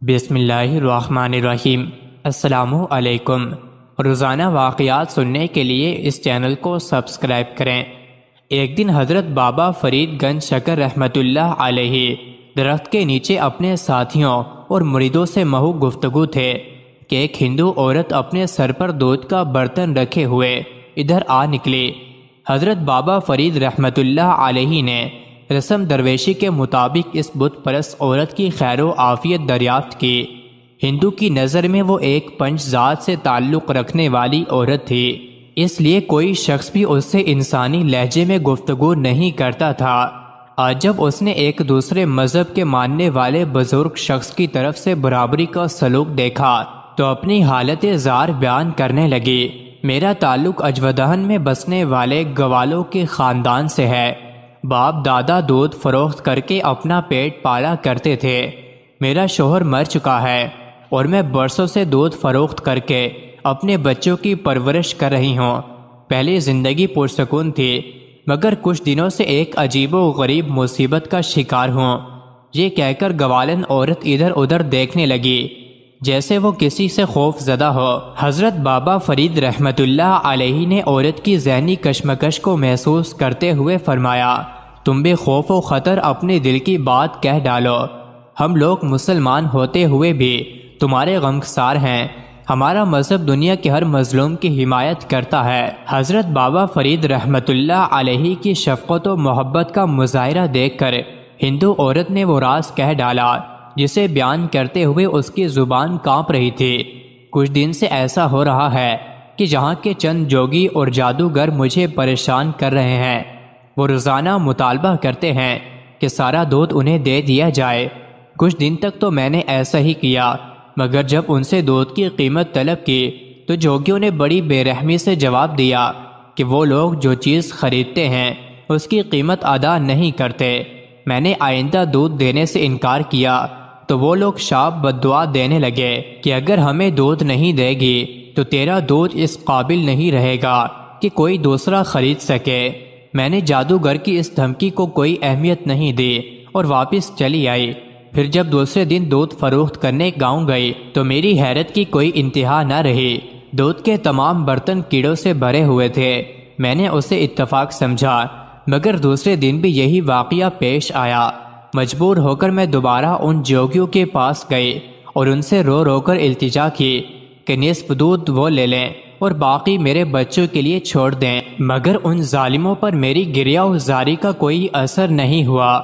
بسم اللہ الرحمن الرحیم۔ السلام علیکم۔ روزانہ واقعات سننے کے لیے اس چینل کو سبسکرائب کریں۔ ایک دن حضرت بابا فرید گنج شکر رحمۃ اللہ علیہ درخت کے نیچے اپنے ساتھیوں اور مریدوں سے محو گفتگو تھے کہ ایک ہندو عورت اپنے سر پر دودھ کا برتن رکھے ہوئے ادھر آ نکلی۔ حضرت بابا فرید رحمۃ اللہ علیہ نے رسم درویشی کے مطابق اس بت پرست عورت کی خیر و عافیت دریافت کی۔ ہندو کی نظر میں وہ ایک پنچ ذات سے تعلق رکھنے والی عورت تھی، اس لیے کوئی شخص بھی اس سے انسانی لہجے میں گفتگو نہیں کرتا تھا۔ آج جب اس نے ایک دوسرے مذہب کے ماننے والے بزرگ شخص کی طرف سے برابری کا سلوک دیکھا تو اپنی حالت زار بیان کرنے لگی۔ میرا تعلق اجودہن میں بسنے والے گوالوں کے خاندان سے ہے۔ باپ دادا دودھ فروخت کر کے اپنا پیٹ پالا کرتے تھے۔ میرا شوہر مر چکا ہے اور میں برسوں سے دودھ فروخت کر کے اپنے بچوں کی پرورش کر رہی ہوں۔ پہلے زندگی پرسکون تھی، مگر کچھ دنوں سے ایک عجیب و غریب مصیبت کا شکار ہوں۔ یہ کہہ کر گوالن عورت ادھر ادھر دیکھنے لگی جیسے وہ کسی سے خوف زدہ ہو۔ حضرت بابا فرید رحمۃ اللہ علیہ نے عورت کی ذہنی کشمکش کو محسوس کرتے ہوئے فرمایا، تم بے خوف و خطر اپنے دل کی بات کہہ ڈالو۔ ہم لوگ مسلمان ہوتے ہوئے بھی تمہارے غمخسار ہیں۔ ہمارا مذہب دنیا کے ہر مظلوم کی حمایت کرتا ہے۔ حضرت بابا فرید رحمۃ اللہ علیہ کی شفقت و محبت کا مظاہرہ دیکھ کر ہندو عورت نے وہ راز کہہ ڈالا جسے بیان کرتے ہوئے اس کی زبان کانپ رہی تھی۔ کچھ دن سے ایسا ہو رہا ہے کہ جہاں کے چند جوگی اور جادوگر مجھے پریشان کر رہے ہیں، وہ روزانہ مطالبہ کرتے ہیں کہ سارا دودھ انہیں دے دیا جائے۔ کچھ دن تک تو میں نے ایسا ہی کیا، مگر جب ان سے دودھ کی قیمت طلب کی تو جوگیوں نے بڑی بے رحمی سے جواب دیا کہ وہ لوگ جو چیز خریدتے ہیں اس کی قیمت ادا نہیں کرتے۔ میں نے آئندہ دودھ دینے سے انکار کیا تو وہ لوگ شاپ بددعا دینے لگے کہ اگر ہمیں دودھ نہیں دے گی تو تیرا دودھ اس قابل نہیں رہے گا کہ کوئی دوسرا خرید سکے۔ میں نے جادوگر کی اس دھمکی کو کوئی اہمیت نہیں دی اور واپس چلی آئی۔ پھر جب دوسرے دن دودھ فروخت کرنے گاؤں گئی تو میری حیرت کی کوئی انتہا نہ رہی۔ دودھ کے تمام برتن کیڑوں سے بھرے ہوئے تھے۔ میں نے اسے اتفاق سمجھا، مگر دوسرے دن بھی یہی واقعہ پیش آیا۔ مجبور ہو کر میں دوبارہ ان جوگیوں کے پاس گئی اور ان سے رو رو کر التجا کی کہ نصف دودھ وہ لے لیں اور باقی میرے بچوں کے لیے چھوڑ دیں، مگر ان ظالموں پر میری گریہ و زاری کا کوئی اثر نہیں ہوا۔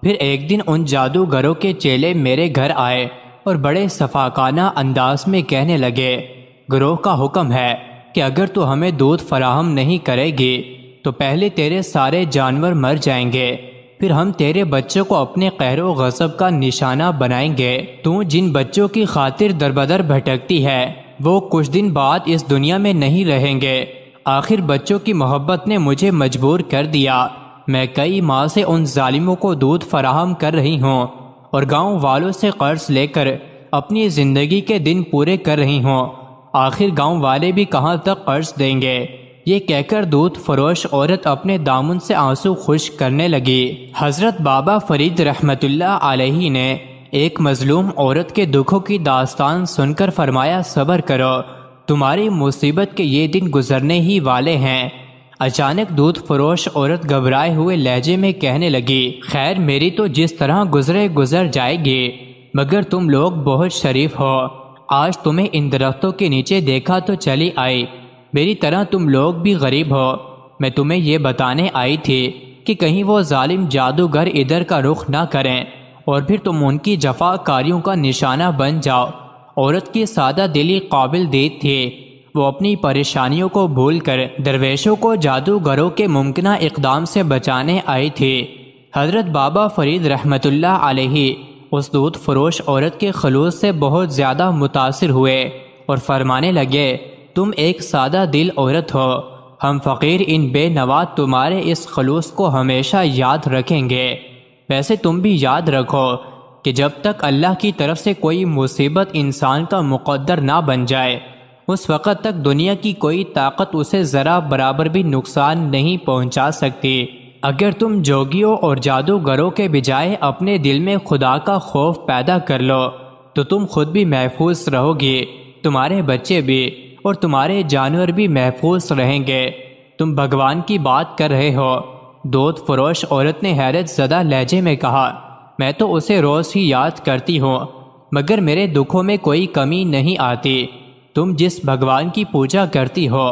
پھر ایک دن ان جادوگروں کے چیلے میرے گھر آئے اور بڑے صفاقانہ انداز میں کہنے لگے، گروہ کا حکم ہے کہ اگر تو ہمیں دودھ فراہم نہیں کرے گی تو پہلے تیرے سارے جانور مر جائیں گے، پھر ہم تیرے بچوں کو اپنے قہر و غضب کا نشانہ بنائیں گے۔ تو جن بچوں کی خاطر دربدر بھٹکتی ہے وہ کچھ دن بعد اس دنیا میں نہیں رہیں گے۔ آخر بچوں کی محبت نے مجھے مجبور کر دیا۔ میں کئی ماہ سے ان ظالموں کو دودھ فراہم کر رہی ہوں اور گاؤں والوں سے قرض لے کر اپنی زندگی کے دن پورے کر رہی ہوں۔ آخر گاؤں والے بھی کہاں تک قرض دیں گے؟ یہ کہہ کر دودھ فروش عورت اپنے دامن سے آنسو خشک کرنے لگی۔ حضرت بابا فرید رحمۃ اللہ علیہ نے ایک مظلوم عورت کے دکھوں کی داستان سن کر فرمایا، صبر کرو، تمہاری مصیبت کے یہ دن گزرنے ہی والے ہیں۔ اچانک دودھ فروش عورت گھبرائے ہوئے لہجے میں کہنے لگی، خیر میری تو جس طرح گزرے گزر جائے گی، مگر تم لوگ بہت شریف ہو، آج تمہیں ان درختوں کے نیچے دیکھا تو چلی آئی۔ میری طرح تم لوگ بھی غریب ہو۔ میں تمہیں یہ بتانے آئی تھی کہ کہیں وہ ظالم جادوگر ادھر کا رخ نہ کریں اور پھر تم ان کی جفا کاریوں کا نشانہ بن جاؤ۔ عورت کی سادہ دلی قابل دید تھی۔ وہ اپنی پریشانیوں کو بھول کر درویشوں کو جادوگروں کے ممکنہ اقدام سے بچانے آئی تھی۔ حضرت بابا فرید رحمۃ اللہ علیہ اس دودھ فروش عورت کے خلوص سے بہت زیادہ متاثر ہوئے اور فرمانے لگے، تم ایک سادہ دل عورت ہو، ہم فقیر ان بے نوا تمہارے اس خلوص کو ہمیشہ یاد رکھیں گے۔ ویسے تم بھی یاد رکھو کہ جب تک اللہ کی طرف سے کوئی مصیبت انسان کا مقدر نہ بن جائے اس وقت تک دنیا کی کوئی طاقت اسے ذرا برابر بھی نقصان نہیں پہنچا سکتی۔ اگر تم جوگیوں اور جادوگروں کے بجائے اپنے دل میں خدا کا خوف پیدا کر لو تو تم خود بھی محفوظ رہو گے، تمہارے بچے بھی اور تمہارے جانور بھی محفوظ رہیں گے۔ تم بھگوان کی بات کر رہے ہو۔ دودھ فروش عورت نے حیرت زدہ لہجے میں کہا، میں تو اسے روز ہی یاد کرتی ہوں، مگر میرے دکھوں میں کوئی کمی نہیں آتی۔ تم جس بھگوان کی پوجا کرتی ہو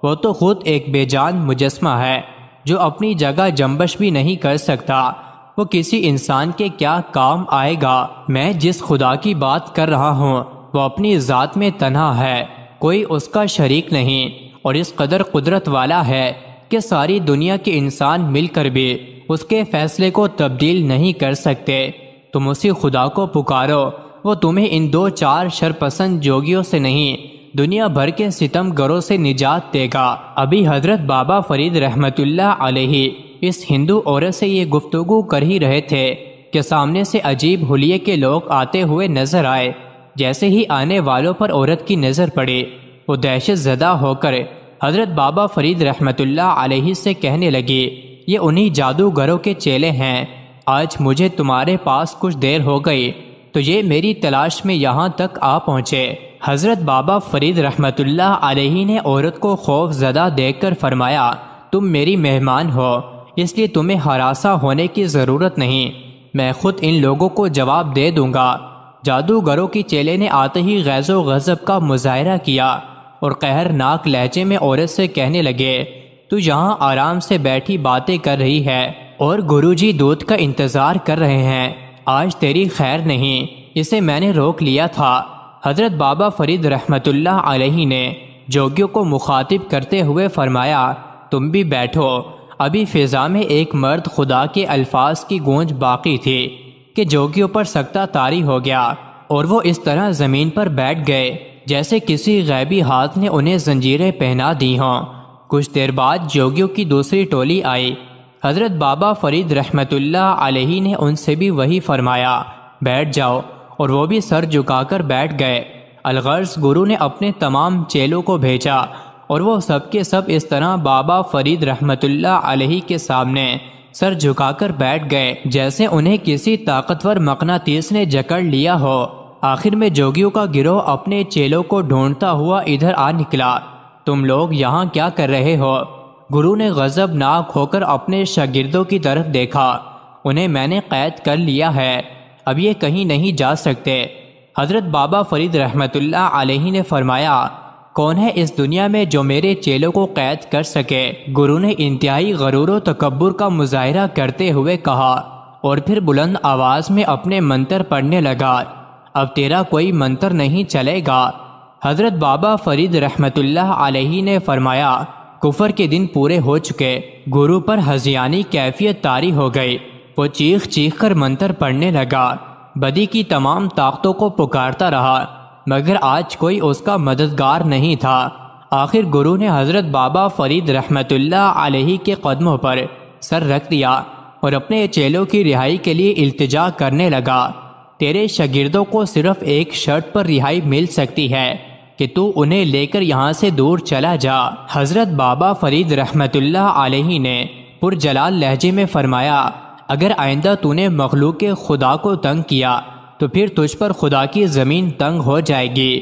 وہ تو خود ایک بے جان مجسمہ ہے جو اپنی جگہ جنبش بھی نہیں کر سکتا۔ وہ کسی انسان کے کیا کام آئے گا؟ میں جس خدا کی بات کر رہا ہوں وہ اپنی ذات میں تنہا ہے، کوئی اس کا شریک نہیں، اور اس قدر قدرت والا ہے کہ ساری دنیا کے انسان مل کر بھی اس کے فیصلے کو تبدیل نہیں کر سکتے۔ تم اسی خدا کو پکارو، وہ تمہیں ان دو چار شرپسند جوگیوں سے نہیں، دنیا بھر کے ستم گروں سے نجات دے گا۔ ابھی حضرت بابا فرید رحمت اللہ علیہ اس ہندو عورت سے یہ گفتگو کر ہی رہے تھے کہ سامنے سے عجیب حلیے کے لوگ آتے ہوئے نظر آئے۔ جیسے ہی آنے والوں پر عورت کی نظر پڑی، وہ دہشت زدہ ہو کر حضرت بابا فرید رحمت اللہ علیہ سے کہنے لگی، یہ انہی جادوگروں کے چیلے ہیں۔ آج مجھے تمہارے پاس کچھ دیر ہو گئی تو یہ میری تلاش میں یہاں تک آ پہنچے۔ حضرت بابا فرید رحمت اللہ علیہ نے عورت کو خوف زدہ دیکھ کر فرمایا، تم میری مہمان ہو، اس لیے تمہیں ہراساں ہونے کی ضرورت نہیں، میں خود ان لوگوں کو جواب دے دوں گا۔ جادوگروں کی چیلے نے آتے ہی غیظ و غضب کا مظاہرہ کیا اور قہرناک لہجے میں عورت سے کہنے لگے، تو یہاں آرام سے بیٹھی باتیں کر رہی ہے اور گروجی دودھ کا انتظار کر رہے ہیں، آج تیری خیر نہیں، اسے میں نے روک لیا تھا۔ حضرت بابا فرید رحمت اللہ علیہ نے جوگیوں کو مخاطب کرتے ہوئے فرمایا، تم بھی بیٹھو۔ ابھی فضا میں ایک مرد خدا کے الفاظ کی گونج باقی تھی کہ جوگیوں پر سکتہ طاری ہو گیا اور وہ اس طرح زمین پر بیٹھ گئے جیسے کسی غیبی ہاتھ نے انہیں زنجیریں پہنا دی ہوں۔ کچھ دیر بعد جوگیوں کی دوسری ٹولی آئی۔ حضرت بابا فرید رحمت اللہ علیہ نے ان سے بھی وہی فرمایا، بیٹھ جاؤ، اور وہ بھی سر جھکا کر بیٹھ گئے۔ الغرض گرو نے اپنے تمام چیلوں کو بھیجا اور وہ سب کے سب اس طرح بابا فرید رحمت اللہ علیہ کے سامنے سر جھکا کر بیٹھ گئے جیسے انہیں کسی طاقتور مقناطیس نے جکڑ لیا ہو۔ آخر میں جوگیوں کا گروہ اپنے چیلوں کو ڈھونڈتا ہوا ادھر آ نکلا۔ تم لوگ یہاں کیا کر رہے ہو؟ گرو نے غضب ناک ہو کر اپنے شاگردوں کی طرف دیکھا۔ انہیں میں نے قید کر لیا ہے، اب یہ کہیں نہیں جا سکتے۔ حضرت بابا فرید رحمت اللہ علیہ نے فرمایا، کون ہے اس دنیا میں جو میرے چیلوں کو قید کر سکے؟ گرو نے انتہائی غرور و تکبر کا مظاہرہ کرتے ہوئے کہا اور پھر بلند آواز میں اپنے منتر پڑھنے لگا، اب تیرا کوئی منتر نہیں چلے گا۔ حضرت بابا فرید رحمت اللہ علیہ نے فرمایا، کفر کے دن پورے ہو چکے۔ گرو پر ہذیانی کیفیت طاری ہو گئی، وہ چیخ چیخ کر منتر پڑھنے لگا، بدی کی تمام طاقتوں کو پکارتا رہا، مگر آج کوئی اس کا مددگار نہیں تھا۔ آخر گرو نے حضرت بابا فرید رحمت اللہ علیہ کے قدموں پر سر رکھ دیا اور اپنے چیلوں کی رہائی کے لیے التجا کرنے لگا، تیرے شاگردوں کو صرف ایک شرط پر رہائی مل سکتی ہے کہ تو انہیں لے کر یہاں سے دور چلا جا۔ حضرت بابا فرید رحمت اللہ علیہ نے پرجلال لہجے میں فرمایا، اگر آئندہ تو نے مخلوق خدا کو تنگ کیا تو پھر تجھ پر خدا کی زمین تنگ ہو جائے گی۔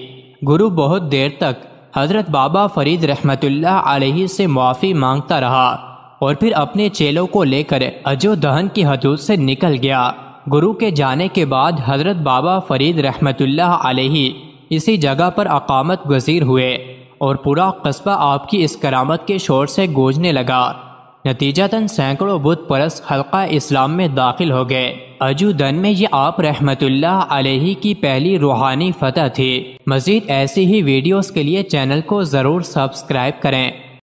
گرو بہت دیر تک حضرت بابا فرید رحمت اللہ علیہ سے معافی مانگتا رہا اور پھر اپنے چیلوں کو لے کر اجو دہن کی حدود سے نکل گیا۔ گرو کے جانے کے بعد حضرت بابا فرید رحمت اللہ علیہ اسی جگہ پر اقامت گزیر ہوئے اور پورا قصبہ آپ کی اس کرامت کے شور سے گونجنے لگا۔ نتیجتاً سینکڑوں بت پرست حلقہ اسلام میں داخل ہو گئے۔ اجو دن میں یہ آپ رحمت اللہ علیہ کی پہلی روحانی فتح تھی۔ مزید ایسی ہی ویڈیوز کے لیے چینل کو ضرور سبسکرائب کریں۔